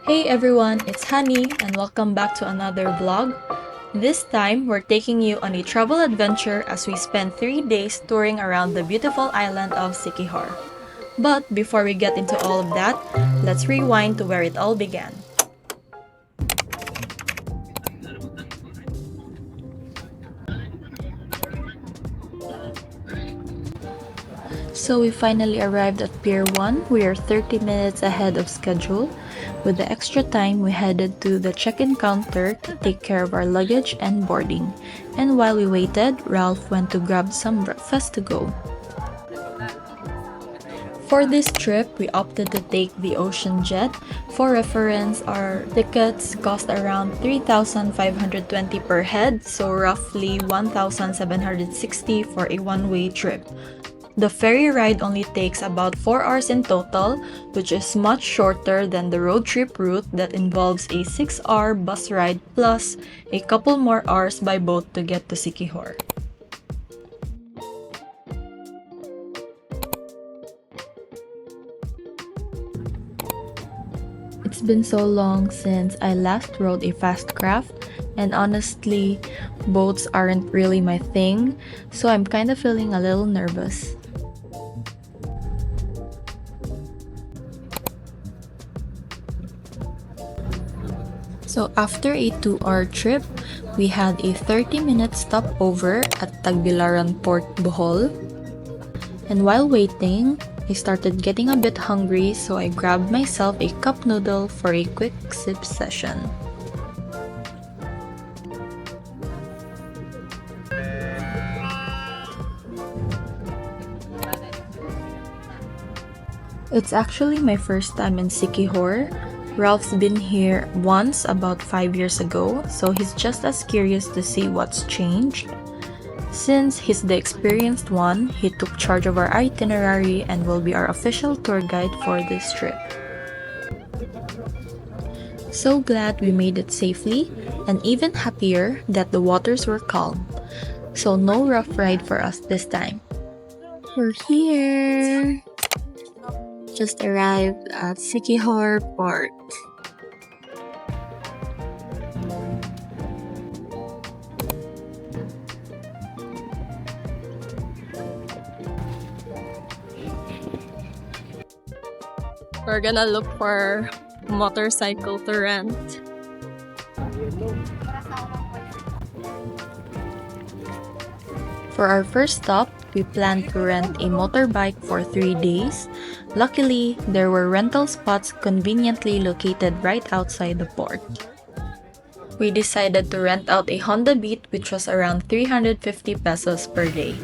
Hey everyone, it's Hanii and welcome back to another vlog. This time, we're taking you on a travel adventure as we spend 3 days touring around the beautiful island of Siquijor. But before we get into all of that, let's rewind to where it all began. So we finally arrived at Pier 1. We are 30 minutes ahead of schedule. With the extra time, we headed to the check-in counter to take care of our luggage and boarding. And while we waited, Ralph went to grab some breakfast to go. For this trip, we opted to take the Ocean Jet. For reference, our tickets cost around 3,520 per head, so roughly 1,760 for a one-way trip. The ferry ride only takes about 4 hours in total, which is much shorter than the road trip route that involves a 6-hour bus ride plus a couple more hours by boat to get to Siquijor. It's been so long since I last rode a fast craft, and honestly, boats aren't really my thing, so I'm kinda feeling a little nervous. So after a 2-hour trip, we had a 30-minute stopover at Tagbilaran Port, Bohol. And while waiting, I started getting a bit hungry, so I grabbed myself a cup noodle for a quick sip session. It's actually my first time in Siquijor. Ralph's been here once about 5 years ago, so he's just as curious to see what's changed. Since he's the experienced one, he took charge of our itinerary and will be our official tour guide for this trip. So glad we made it safely, and even happier that the waters were calm. So no rough ride for us this time. We're here! Just arrived at Siquijor Port. We're gonna look for motorcycle to rent. For our first stop, we planned to rent a motorbike for 3 days. Luckily, there were rental spots conveniently located right outside the port. We decided to rent out a Honda Beat, which was around 350 pesos per day.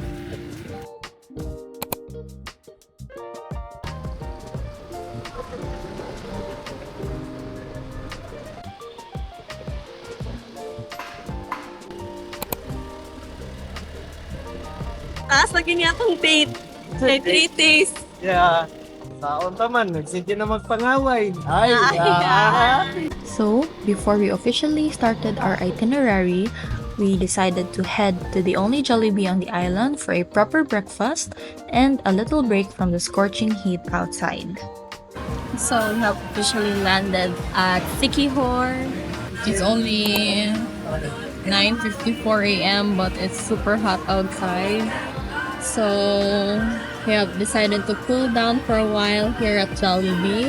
Lagi niya akong date. May 3 days. Yeah. Saon taman, nagsinti na magpangaway. So, before we officially started our itinerary, we decided to head to the only Jollibee on the island for a proper breakfast and a little break from the scorching heat outside. So we have officially landed at Siquijor. It's only 9:54 a.m. but it's super hot outside. So we have decided to cool down for a while here at Jollibee.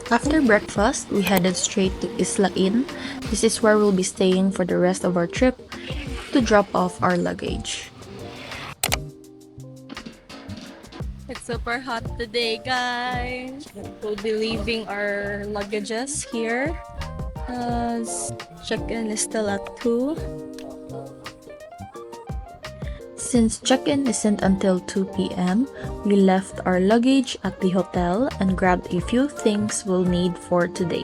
After breakfast, we headed straight to Isla Inn. This is where we'll be staying for the rest of our trip to drop off our luggage. It's super hot today, guys. We'll be leaving our luggages here. Check-in is still at 2. Since check-in isn't until 2 p.m., we left our luggage at the hotel and grabbed a few things we'll need for today.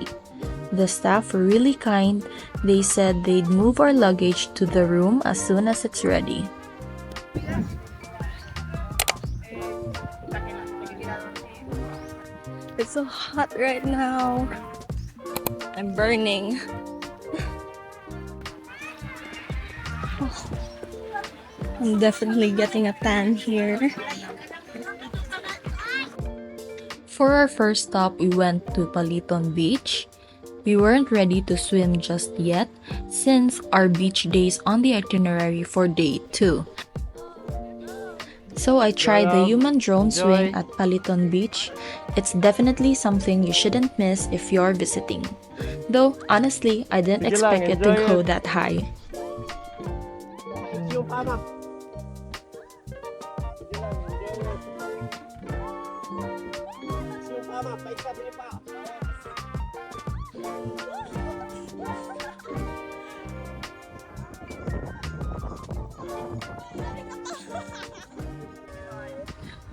The staff were really kind. They said they'd move our luggage to the room as soon as it's ready. It's so hot right now. I'm burning. I'm definitely getting a tan here. For our first stop, we went to Paliton Beach. We weren't ready to swim just yet since our beach days on the itinerary for day 2. So I tried the human drone swing at Paliton Beach. It's definitely something you shouldn't miss if you're visiting. Though, honestly, I didn't expect it to go that high.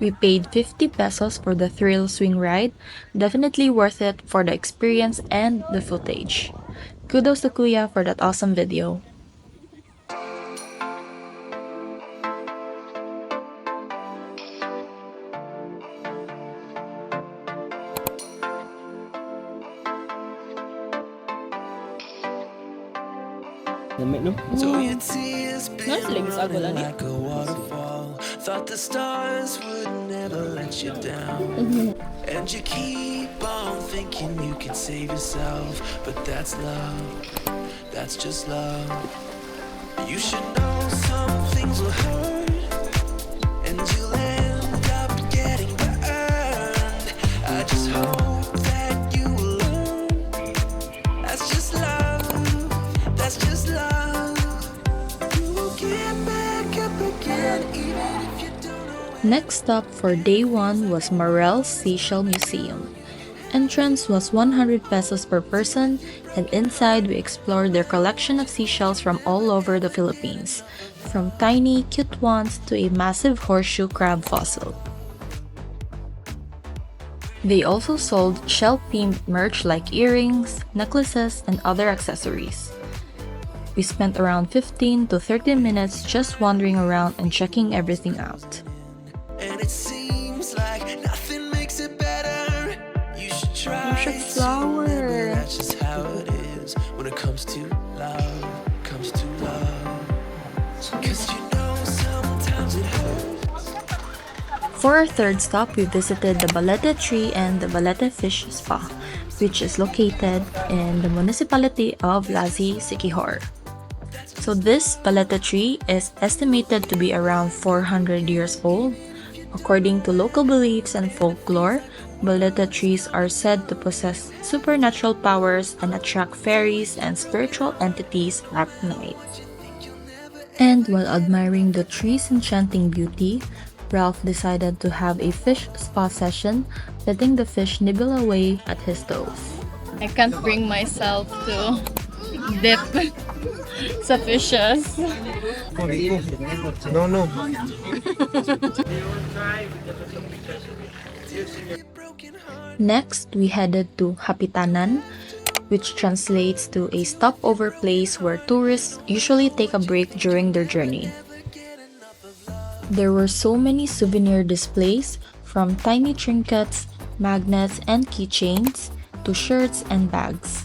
We paid 50 pesos for the thrill swing ride. Definitely worth it for the experience and the footage. Kudos to Kuya for that awesome video. So your tears like a waterfall. Thought the stars would never let you down. And you keep on thinking you can save yourself. But that's love, that's just love. You should know some things will hurt, and you'll end up getting burned. I just hope that you will learn. That's just love, that's just love. You will get back up again even if you don't know. Next stop for day 1 was Marelle Seashell Museum. Entrance was 100 pesos per person, and inside we explored their collection of seashells from all over the Philippines, from tiny, cute ones to a massive horseshoe crab fossil. They also sold shell-themed merch like earrings, necklaces, and other accessories. We spent around 15 to 30 minutes just wandering around and checking everything out. And it seems like nothing makes it better. You should try flower. Remember that's just how it is when it comes to love, comes to love. 'Cause you know sometimes it hurts. For our third stop, we visited the Balete Tree and the Balete Fish Spa, which is located in the municipality of Siquijor. So this Balete tree is estimated to be around 400 years old. According to local beliefs and folklore, Balete trees are said to possess supernatural powers and attract fairies and spiritual entities at night. And while admiring the tree's enchanting beauty, Ralph decided to have a fish spa session, letting the fish nibble away at his toes. I can't bring myself to dip sa fishes. No. Next, we headed to Hapitanan, which translates to a stopover place where tourists usually take a break during their journey. There were so many souvenir displays, from tiny trinkets, magnets, and keychains to shirts and bags.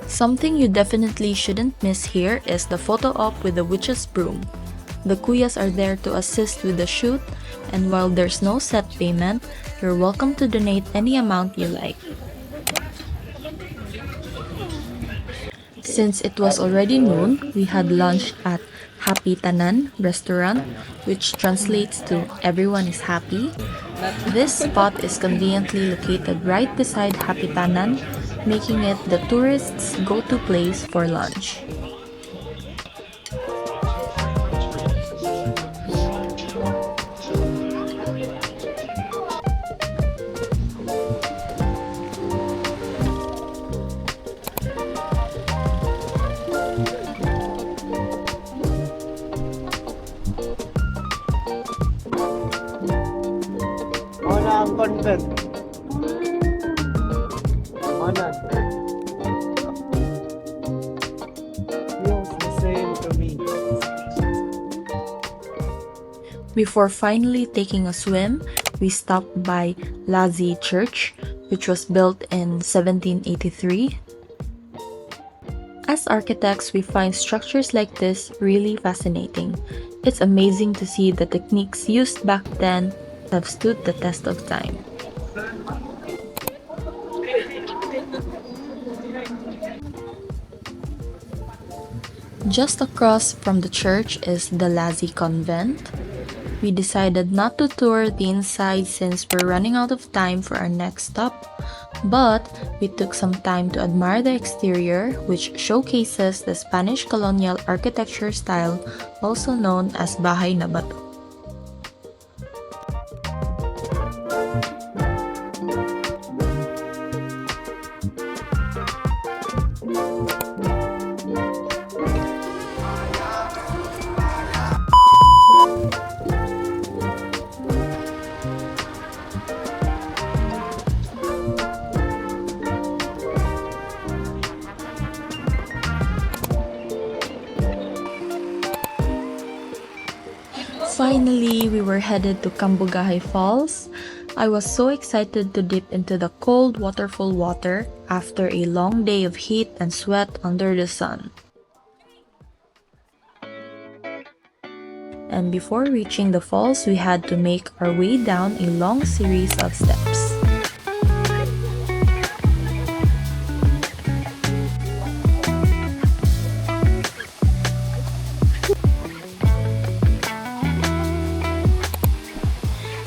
Something you definitely shouldn't miss here is the photo op with the witch's broom. The kuyas are there to assist with the shoot, and while there's no set payment, you're welcome to donate any amount you like. Since it was already noon, we had lunch at Hapitanan restaurant, which translates to everyone is happy. This spot is conveniently located right beside Hapitanan, making it the tourists' go-to place for lunch. Wala ang convert. Wala. Feels the same to me. Before finally taking a swim, we stopped by Lazi Church, which was built in 1783. As architects, we find structures like this really fascinating. It's amazing to see the techniques used back then have stood the test of time. Just across from the church is the Lazi Convent. We decided not to tour the inside since we're running out of time for our next stop, but we took some time to admire the exterior, which showcases the Spanish colonial architecture style, also known as Bahay na Bato. Finally, we were headed to Cambugahay Falls. I was so excited to dip into the cold waterfall water after a long day of heat and sweat under the sun. And before reaching the falls, we had to make our way down a long series of steps.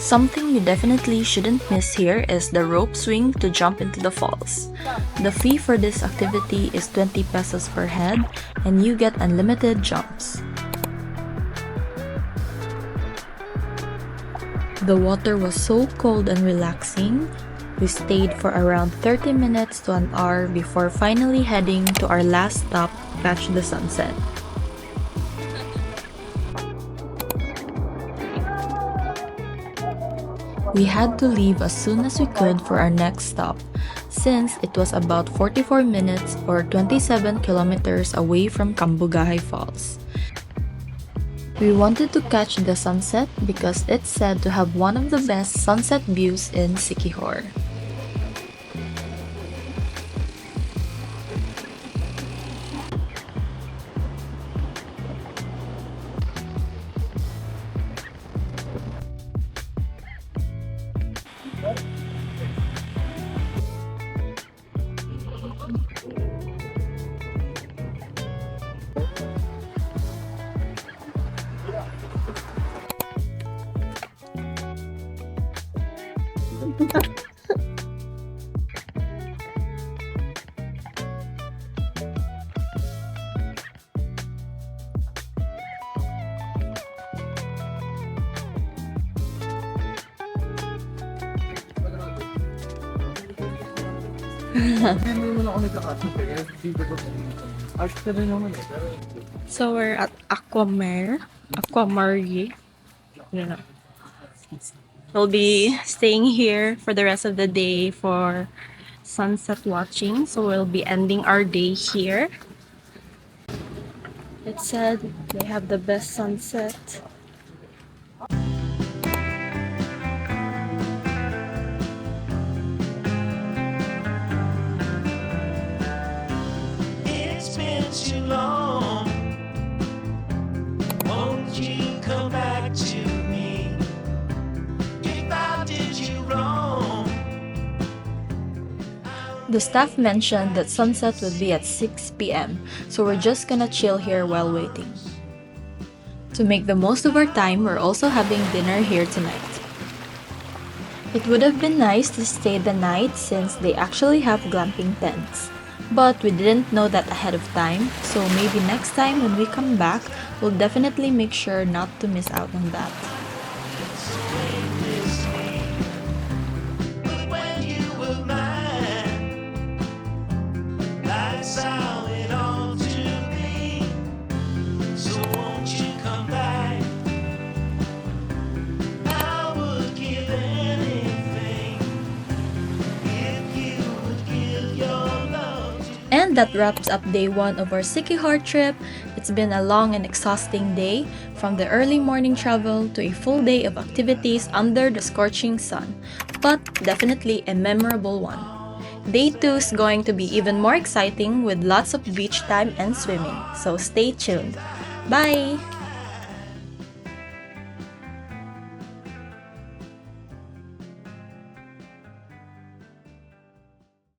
Something you definitely shouldn't miss here is the rope swing to jump into the falls. The fee for this activity is 20 pesos per head and you get unlimited jumps. The water was so cold and relaxing. We stayed for around 30 minutes to an hour before finally heading to our last stop, catch the sunset. We had to leave as soon as we could for our next stop, since it was about 44 minutes or 27 kilometers away from Cambugahay Falls. We wanted to catch the sunset because it's said to have one of the best sunset views in Siquijor. So we're at Aquamare. I don't know. We'll be staying here for the rest of the day for sunset watching. So we'll be ending our day here. It said they have the best sunset. It's been too long. Won't you come back to me? If I did you wrong. The staff mentioned that sunset would be at 6 p.m., so we're just gonna chill here while waiting. To make the most of our time, we're also having dinner here tonight. It would have been nice to stay the night since they actually have glamping tents. But we didn't know that ahead of time, so maybe next time when we come back, we'll definitely make sure not to miss out on that. But when you were mine, that's how it ought to be. So won't you come back? I would give anything if you would give your love to. And that wraps up day 1 of our Siquijor trip. It's been a long and exhausting day, from the early morning travel to a full day of activities under the scorching sun, but definitely a memorable one. Day 2 is going to be even more exciting with lots of beach time and swimming, so stay tuned. Bye!